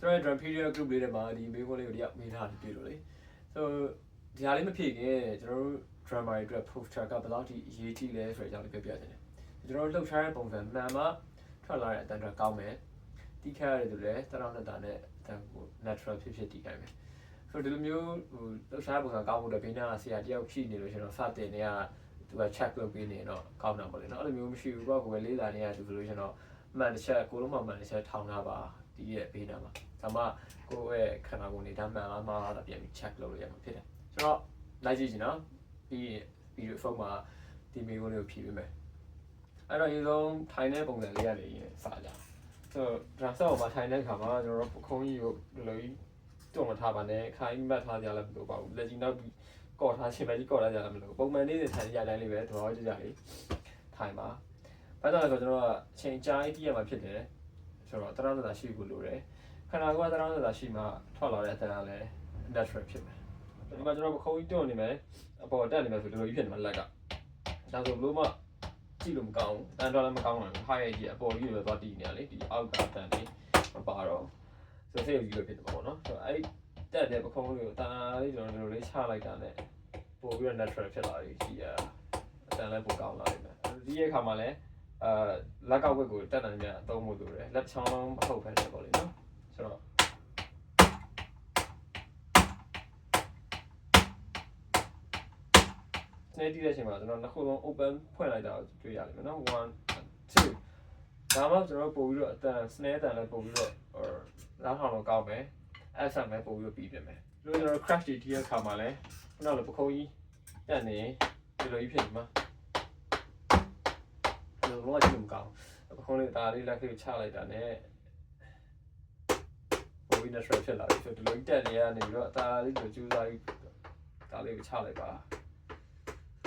ကျွန်တော် drum period group လေးထဲမှာဒီမေးခွန်းလေးကိုတယောက်မေးထားတယ်ပြလို့လေ so ဒီဟာလေးမဖြစ်ခင်ကျွန်တော်တို့ drummer တွေအတွက် poster ကဘယ်လောက်ထိအရေးကြီးလဲဆိုတဲ့အကြောင်းလေးပြောပြချင်တယ်ကျွန်တော်တို့လှုပ်ရှားတဲ့ပုံစံမှန်မှထွက်လာတဲ့အတန်တွေကောင်းမယ်တီးခါရတယ်ဆိုလည်းတရောင်းတတာနဲ့အတန်ကို natural ဖြစ်တီးခိုင်းမယ်ဆိုတော့ဒီလိုမျိုးဟိုလှုပ်ရှားပုံစံကောင်းဖို့အတွက်ဘေးနားဆရာတယောက်ရှိနေလို့ကျွန်တော်စတင်နေရသူက check လုပ်ပေးနေတော့ကောင်းတာပေါ့လေနော်အဲ့လိုမျိုးမရှိဘူးကိုယ်လေးလာနေရသူဆိုလို့ကျွန်တော်မှန်တစ်ချက်ကိုလုံးမှမှန်တစ်ချက်ထောင်ထားပါဒီရဲ့ဘေးနားမှာဒါမှကိုယ့်ရဲ့ခန္ဓာကိုယ်နေတာမှန်လားမှားလားပြန်ပြီး check လုပ်လို့ရမှာဖြစ်တယ်ကျွန်တော်လိုက်ကြည့်ချင်နော်ပြီးတော့ဖုန်းမှာဒီမေးခွန်းလေးကိုဖြေပေးမယ်အဲ့တော့အရင်ဆုံးထိုင်တဲ့ပုံစံလေးရနေရင်စကြဆိုတော့ဒါဆောက်မှာထိုင်တဲ့ခါမှာကျွန်တော်တို့ခုံးကြီးကိုဒီလိုကြီးတုံမထားပါနဲ့ခိုင်းမှတ်ထားကြလည်းမလိုပါဘူးလက်ကြီးနောက်ပြီးကော့ထားခြင်းပဲကြီးကော့ထားကြလည်းမလိုပုံမှန်လေးထိုင်ရတိုင်းလေးပဲတော်ကြကြလေးထိုင်ပါဘာကြောင့်လဲဆိုတော့ကျွန်တော်ကအချိန်ကြာကြီးတည်ရမှာဖြစ်တယ်ဆိုတော့တရောင်းတတာရှိဖို့လိုတယ်ခန္ဓာကိုယ်ကတရောင်းတတာရှိမှထွက်လာတဲ့အတန်ကလည်း natural ဖြစ်မယ်ဒီမှာကျွန်တော်ခုံးကြီးတွန်းနေမယ်အပေါ်တက်နေမယ်ဆိုဒီလိုကြီးဖြစ်နေမှာလက်ကဒါဆိုလို့မှကြည့်လို့မကောင်းဘူးအတန်တော်လည်းမကောင်းဘူးဟာရဲ့ကြီးအပေါ်ကြီးပဲသွားတည်နေရလေဒီအောက်ကအတန်လေးမပါတော့ဆိုစိတ်ကြီးလို့ဖြစ်တယ်ပေါ့နော်ဆိုတော့အဲ့တက်တဲ့ပခုံးလေးကိုတာလေးကျွန်တော်ဒီလိုလေးချလိုက်တာနဲ့ပို့ပြီးတော့ natural ဖြစ်လာပြီကြီးအတန်လည်းပိုကောင်းလာပြီဒီရဲ့ခါမှာလည်းလက်ကောက်ဝက်ကိုတက်တယ်များအသုံးဖို့လိုတယ်လက်ချောင်းလုံးမဟုတ်ဖ ೇನೆ ပေါ့လေနော်ဆိုတော့စနေတီးတဲ့အချိန်မှာကျွန်တော်နှစ်ခုလုံး open ဖွင့်လိုက်တာတွေ့ရလိမ့်မယ်နော်1 2ဒါမှကျွန်တော်ပို့ပြီးတော့အတန် snare အတန်လည်းပို့ပြီးတော့နားထောင်တော့ကောင်းမယ် accent လည်းပို့ပြီးတော့ပြီးပြင်မယ်လို့ကျွန်တော် crash တီးတဲ့ခါမှာလည်းခုနကလိုပခုံးကြီးတက်နေဒီလိုကြီးဖြစ်နေမှာလုံးဝကြည့်မကောင်းပခုံးလေးဒါလေးလက်ခေချလိုက်တာနဲ့ဘိုးကြီး natural ဖြစ်လာပြီဆိုဒီလိုတက်နေရနေပြီးတော့အသားလေးကိုကျူးစားပြီးဒါလေးကိုချလိုက်ပါ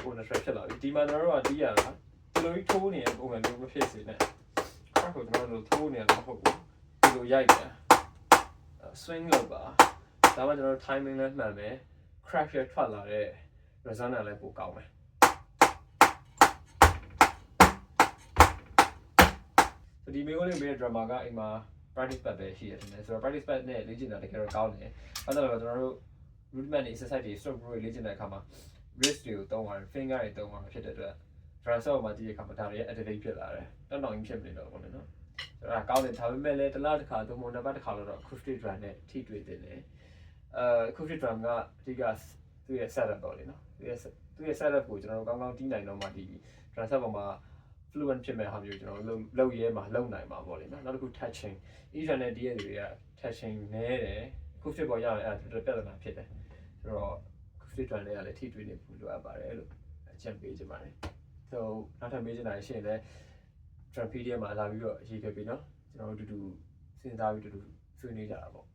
ဘိုး natural ဖြစ်လာပြီဒီမှာကျွန်တော်တို့ကတီးရတာဒီလိုကြီးထိုးနေတဲ့ပုံစံမျိုးမဖြစ်စေနဲ့အဲ့ကိုကျွန်တော်တို့ထိုးနေရတော့မဟုတ်ဘူးဒီလိုရိုက်တယ် swing လုပ်ပါဒါမှကျွန်တော်တို့ timing လည်းမှန်မယ် crash ရထွက်လာတဲ့ resonance လည်းပိုကောင်းမယ်ဒီမေးခွန်းလေးပေးတဲ့ drummer ကအိမ်မှာ practice pad ပဲရှိရတယ်ဆိုတော့ practice pad နဲ့လေ့ကျင့်တာတကယ်တော့ကောင်းတယ်အဲ့တော့ကျွန်တော်တို့ rudiment တွေ exercise တွေ stroke တွေလေ့ကျင့်တဲ့အခါမှာ wrist တွေကိုသုံးရတယ် finger တွေသုံးရဖြစ်တဲ့အတွက် drum set မှာကြည့်တဲ့အခါမှာဒါတွေ activate ဖြစ်လာတယ်တောင်းကြီးဖြစ်နေတော့ပေါ့နော်ဆိုတော့ကောင်းတယ်ဒါပေမဲ့လည်းတစ်လားတစ်ခါသုံးဖို့နှစ်ပတ်တစ်ခါတော့ acoustic drum နဲ့ထိတွေ့တင်တယ်acoustic drum ကအဓိကသူ့ရဲ့ setup ပေါ့လေနော်သူ့ရဲ့ setup ကိုကျွန်တော်တို့ကောင်းကောင်းတီးနိုင်တော့မှဒီ drum set ပေါ်မှာ fluent ဖြစ်မဲ့ဟာမျိုးကျွန်တော်တို့လုပ်ရဲမှာလုပ်နိုင်မှာပေါ့လေနော်နောက်တစ်ခု touching each and every တွေက touching နဲတယ် acoustic ပေါ်ရတယ်အဲ့ဒါပြဿနာဖြစ်တယ်ဆိုတော့ acoustic drum တွေကလည်းထိတွေ့နေဖို့လိုအပ်ပါတယ်လို့အကြံပေးချင်ပါတယ်ဆိုနောက်ထပ်မေးချင်တာရှိရင်လည်း drum period မှာလာပြီးတော့ရေးခဲ့ပြီနော်ကျွန်တော်တို့အတူတူစဉ်းစားပြီးအတူတူဆွေးနွေးကြတာပေါ့